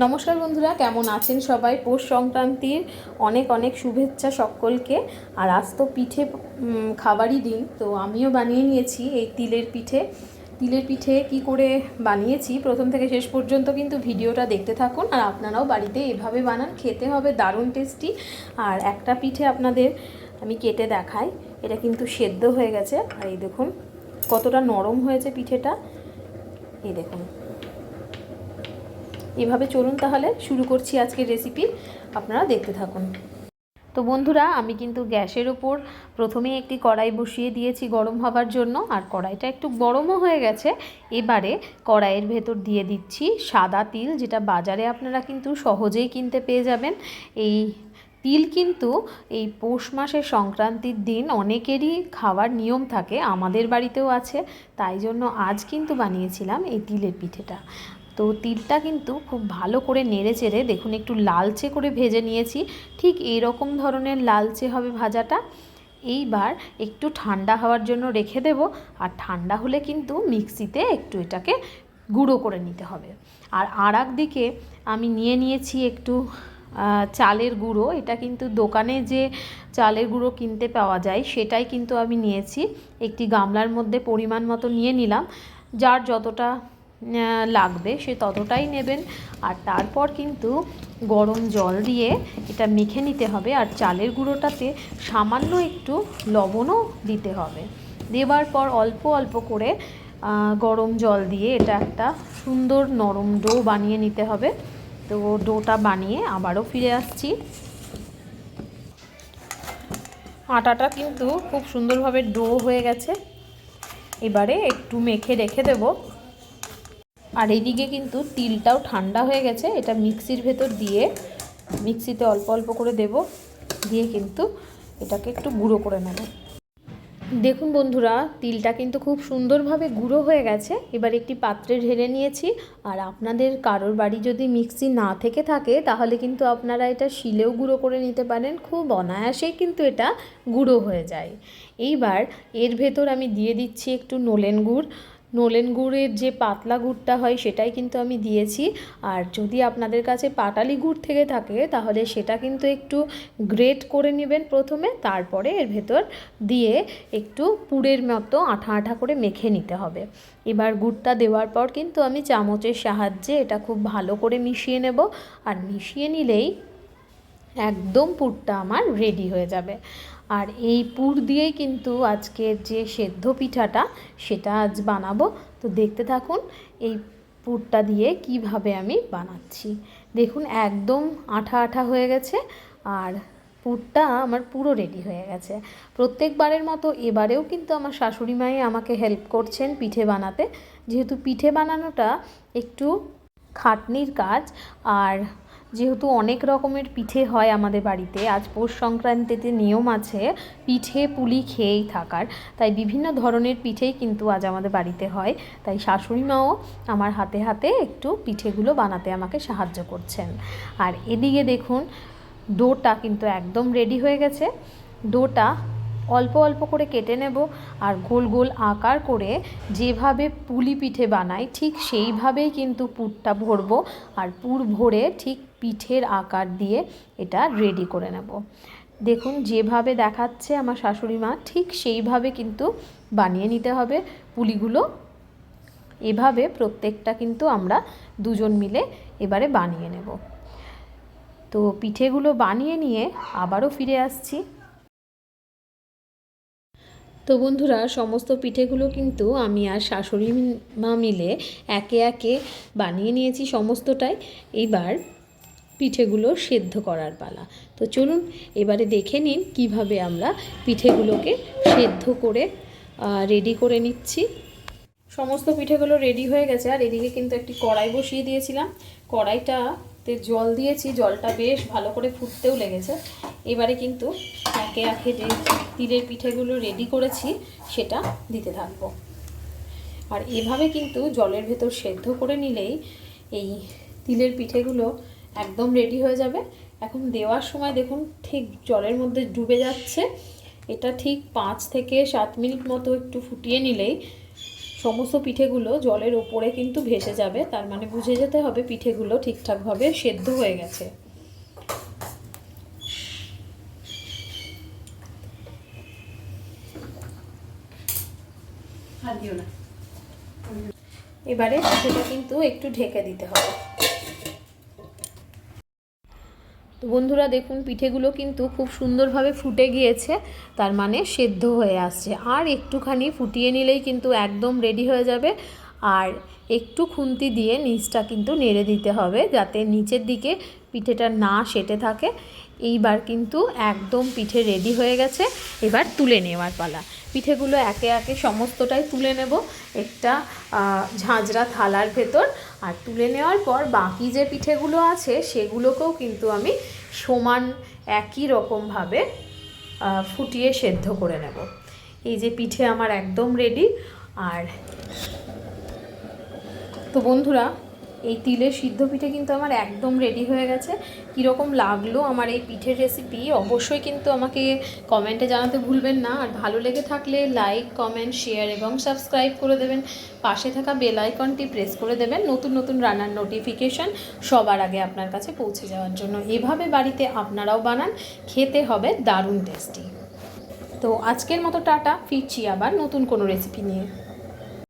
নমস্কার বন্ধুরা, কেমন আছেন সবাই? পৌষ সংক্রান্তির অনেক অনেক শুভেচ্ছা সকলকে। আর আজ তো পিঠে খাবারই দিন, তো আমিও বানিয়ে নিয়েছি এই তিলের পিঠে। তিলের পিঠে কি করে বানিয়েছি প্রথম থেকে শেষ পর্যন্ত কিন্তু ভিডিওটা দেখতে থাকুন। আর আপনারাও বাড়িতে এভাবে বানান, খেতে হবে দারুণ টেস্টি। আর একটা পিঠে আপনাদের আমি কেটে দেখাই। এটা কিন্তু সেদ্ধ হয়ে গেছে, আর এই দেখুন কতটা নরম হয়েছে পিঠেটা। এই দেখুন, এভাবে চলুন তাহলে শুরু করছি আজকের রেসিপি, আপনারা দেখতে থাকুন। তো বন্ধুরা, আমি কিন্তু গ্যাসের ওপর প্রথমে একটি কড়াই বসিয়ে দিয়েছি গরম হবার জন্য। আর কড়াইটা একটু গরমও হয়ে গেছে। এবারে কড়াইয়ের ভেতর দিয়ে দিচ্ছি সাদা তিল, যেটা বাজারে আপনারা কিন্তু সহজেই কিনতে পেয়ে যাবেন। এই তিল কিন্তু এই পৌষ মাসের সংক্রান্তির দিন অনেকেরই খাওয়ার নিয়ম থাকে, আমাদের বাড়িতেও আছে। তাই জন্য আজ কিন্তু বানিয়েছিলাম এই তিলের পিঠেটা। তো তিলটা কিন্তু খুব ভালো করে নেড়ে চেড়ে দেখুন একটু লালচে করে ভেজে নিয়েছি। ঠিক এই রকম ধরনের লালচে হবে ভাজাটা। এইবার একটু ঠান্ডা হওয়ার জন্য রেখে দেব। আর ঠান্ডা হলে কিন্তু মিক্সিতে একটু এটাকে গুঁড়ো করে নিতে হবে। আর একদিকে আমি নিয়ে নিয়েছি একটু চালের গুঁড়ো। এটা কিন্তু দোকানে যে চালের গুঁড়ো কিনতে পাওয়া যায় সেটাই কিন্তু আমি নিয়েছি। একটি গামলার মধ্যে পরিমাণ মতো নিয়ে নিলাম। যার যতটা লাগবে সে ততটাই নেবেন। আর তারপর কিন্তু গরম জল দিয়ে এটা মেখে নিতে হবে। আর চালের গুঁড়োটাতে সামান্য একটু লবণও দিতে হবে। দেওয়ার পর অল্প অল্প করে গরম জল দিয়ে এটা একটা সুন্দর নরম ডো বানিয়ে নিতে হবে। তো ডোটা বানিয়ে আবারও ফিরে আসছি। আটাটা কিন্তু খুব সুন্দরভাবে ডো হয়ে গেছে। এবারে একটু মেখে রেখে দেবো। আর এদিকে কিন্তু তিলটাও ঠান্ডা হয়ে গেছে। এটা মিক্সির ভেতর দিয়ে মিক্সিতে অল্প অল্প করে দেব, দিয়ে কিন্তু এটাকে একটু গুঁড়ো করে নেব। দেখুন বন্ধুরা, তিলটা কিন্তু খুব সুন্দরভাবে গুঁড়ো হয়ে গেছে। এবার একটি পাত্রে ঢেলে নিয়েছি। আর আপনাদের কারোর বাড়ি যদি মিক্সি না থেকে থাকে তাহলে কিন্তু আপনারা এটা শিলেও গুঁড়ো করে নিতে পারেন, খুব অনায়াসেই কিন্তু এটা গুঁড়ো হয়ে যায়। এইবার এর ভেতর আমি দিয়ে দিচ্ছি একটু নলেন গুড়। নলেন গুড়ের যে পাতলা গুড়টা হয় সেটাই কিন্তু আমি দিয়েছি। আর যদি আপনাদের কাছে পাটালি গুড় থেকে থাকে তাহলে সেটা কিন্তু একটু গ্রেট করে নেবেন প্রথমে, তারপরে এর ভেতর দিয়ে একটু পুরের মতো আঠা আঠা করে মেখে নিতে হবে। এবার গুড়টা দেওয়ার পর কিন্তু আমি চামচের সাহায্যে এটা খুব ভালো করে মিশিয়ে নেব। আর মিশিয়ে নিলেই একদম পুরটা আমার রেডি হয়ে যাবে। আর এই পুর দিয়েই কিন্তু আজকের যে সেদ্ধ পিঠাটা সেটা আজ বানাবো। তো দেখতে থাকুন এই পুরটা দিয়ে কিভাবে আমি বানাচ্ছি। দেখুন একদম আঠা আঠা হয়ে গেছে। আর পুরটা আমার পুরো রেডি হয়ে গেছে। প্রত্যেকবারের মতো এবারেও কিন্তু আমার শাশুড়ি মাই আমাকে হেল্প করছেন পিঠে বানাতে। যেহেতু পিঠে বানানোটা একটু খাটনির কাজ, আর যেহেতু অনেক রকমের পিঠে হয় আমাদের বাড়িতে, আজ পৌষ সংক্রান্তিতে নিয়ম আছে পিঠে পুলি খেয়েই থাকার, তাই বিভিন্ন ধরনের পিঠেই কিন্তু আজ আমাদের বাড়িতে হয়। তাই শাশুড়ি মাও আমার হাতে হাতে একটু পিঠেগুলো বানাতে আমাকে সাহায্য করছেন। আর এদিকে দেখুন ডোটা কিন্তু একদম রেডি হয়ে গেছে। ডোটা অল্প অল্প করে কেটে নেব। আর গোল গোল আকার করে যেভাবে পুলি পিঠে বানাই ঠিক সেইভাবেই কিন্তু পুরটা ভরবো। আর পুর ভরে ঠিক পিঠের আকার দিয়ে এটা রেডি করে নেব। দেখুন যেভাবে দেখাচ্ছে আমার শাশুড়ি মা ঠিক সেইভাবে কিন্তু বানিয়ে নিতে হবে পুলিগুলো। এভাবে প্রত্যেকটা কিন্তু আমরা দুজন মিলে এবারে বানিয়ে নেব। তো পিঠেগুলো বানিয়ে নিয়ে আবারও ফিরে আসছি। তো বন্ধুরা, সমস্ত পিঠেগুলো কিন্তু আমি আর শাশুড়ি মা মিলে একে একে বানিয়ে নিয়েছি সমস্তটাই। এইবার পিঠেগুলো সেদ্ধ করার পালা। তো চলুন এবারে দেখে নিন কিভাবে আমরা পিঠেগুলোকে সেদ্ধ করে রেডি করে নিচ্ছি। সমস্ত পিঠেগুলো রেডি হয়ে গেছে। আর এদিকে কিন্তু একটি কড়াই বসিয়ে দিয়েছিলাম। কড়াইটাতে জল দিয়েছি, জলটা বেশ ভালো করে ফুটতেও লেগেছে। এবারে কিন্তু একে একে যে তিলের পিঠেগুলো রেডি করেছি সেটা দিতে থাকবো। আর এভাবে কিন্তু জলের ভেতর সেদ্ধ করে নিলেই এই তিলের পিঠেগুলো একদম রেডি হয়ে যাবে। এখন দেওয়ার সময় দেখুন ঠিক জলের মধ্যে ডুবে যাচ্ছে। এটা ঠিক 5 থেকে 7 মিনিট মতো একটু ফুটিয়ে নিলেই সমস্ত পিঠেগুলো জলের ওপরে কিন্তু ভেসে যাবে, তার মানে বুঝে যেতে হবে পিঠেগুলো ঠিকঠাকভাবে সেদ্ধ হয়ে গেছে। এবারে পিঠেটা কিন্তু একটু ঢেকে দিতে হবে। তো বন্ধুরা দেখুন পিঠেগুলো কিন্তু খুব সুন্দরভাবে ফুটে গিয়েছে, তার মানে সেদ্ধ হয়ে আসছে। আর একটুখানি ফুটিয়ে নিলেই কিন্তু একদম রেডি হয়ে যাবে। আর একটু খুন্তি দিয়ে নিচটা কিন্তু নেড়ে দিতে হবে যাতে নিচের দিকে পিঠেটা না সেটে থাকে। এইবার কিন্তু একদম পিঠে রেডি হয়ে গেছে। এবার তুলে নেওয়ার পালা। পিঠেগুলো একে একে সমস্তটাই তুলে নেব একটা ঝাঁঝরা থালার ভেতর। আর তুলে নেওয়ার পর বাকি যে পিঠেগুলো আছে সেগুলোকেও কিন্তু আমি সমান একই রকমভাবে ফুটিয়ে সেদ্ধ করে নেব। এই যে পিঠে আমার একদম রেডি। আর তো বন্ধুরা এই তিলের সিদ্ধ পিঠে কিন্তু আমার একদম রেডি হয়ে গেছে। কীরকম লাগলো আমার এই পিঠের রেসিপি অবশ্যই কিন্তু আমাকে কমেন্টে জানাতে ভুলবেন না। আর ভালো লেগে থাকলে লাইক, কমেন্ট, শেয়ার এবং সাবস্ক্রাইব করে দেবেন। পাশে থাকা বেল আইকনটি প্রেস করে দেবেন নতুন নতুন রান্নার নোটিফিকেশান সবার আগে আপনার কাছে পৌঁছে যাওয়ার জন্য। এভাবে বাড়িতে আপনারাও বানান, খেতে হবে দারুণ টেস্টি। তো আজকের মতো টাটা, ফিরছি আবার নতুন কোনো রেসিপি নিয়ে।